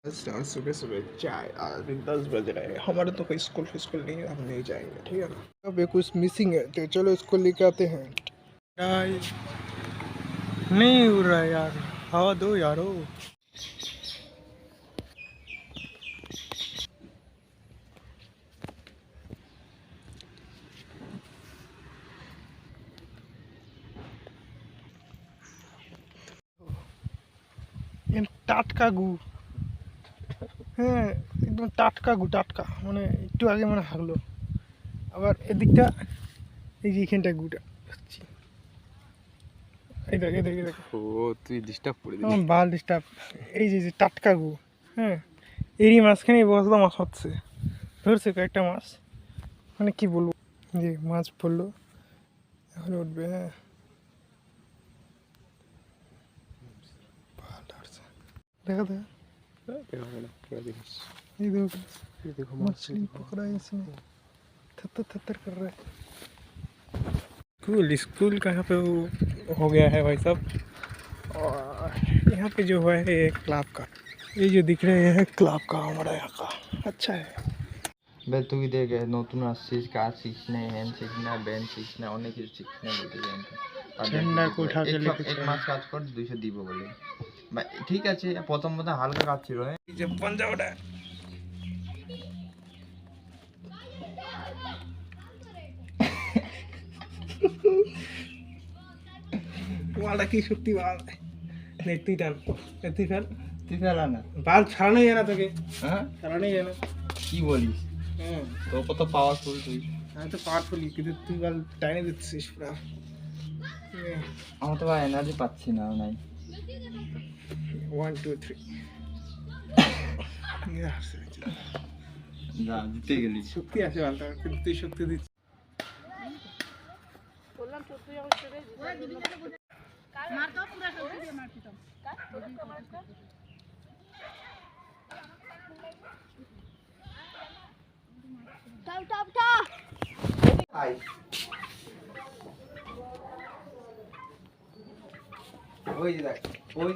और सुबह सुबह चाय और अभी 10 बज रहे हैं। हमारे तो कोई स्कूल फिस्कूल नहीं है, हम नहीं जाएंगे, ठीक है ना। अब कुछ मिसिंग है तो चलो इसको लेके आते हैं। नहीं उड़ रहा है यार, हवा दो यारो। টাটকা গু, হ্যাঁ একদম টাটকা গু, টাটকা মানে একটু আগে মানে হাগলো। আবার এদিকটা এই যে এখানটা গুটা এই দেখ এই দেখ এই দেখ। ও তুই ডিস্টার্ব করে দিলি। আমার বাল ডিস্টার্ব। এই যে যে টাটকা গু, হ্যাঁ এরই মাঝখানে বসলা মাছ হচ্ছে, ধরছে কয়েকটা মাছ, মানে কি বলবো, যে মাছ পড়লো এখন উঠবে। হ্যাঁ দেখা দেখা ये देखो, ये देखो मछली पकड़ा है इसने, थत्तर थत्तर कर रहा है। स्कूल स्कूल कहाँ पे हो गया है भाई साहब। और यहाँ पे जो है ये क्लब का, ये जो दिख रहे हैं क्लब का हमारा यहाँ का अच्छा है। বে তুই দেখ নতুন আসছিস, কাজ শিখিস না, হ্যান্ড শিখিস না, ব্যান্ড শিখিস না, অনেক কিছু শিখিস না বলতে জানি। झंडा को उठा के लेके এক মাস কাজ কর 200 দিব বলে। ঠিক আছে, প্রথম প্রথম হালকা কাজ ছিল। যে पंजा उड़ा वाला की शक्ति वाल नहीं तू टान তুই ফেল, তুই ফেলা না, বাল ছাড়ানোই জানা তোকে, হ্যাঁ ছাড়ানোই জানা। কি বলিস, হ্যাঁ তো কত পাওয়ারফুল তুই। আমি তো পাওয়ারফুলি, কিন্তু তুই বাল টাইনে দিচ্ছিস পুরা। আমার তো ভাই এনার্জি পাচ্ছি না, নাই। 1 2 3 যা জিতে গেলি। শক্তি আছে বালটা, কিন্তু তুই শক্তি দিচ্ছিস। ওই যে দেখ, ওই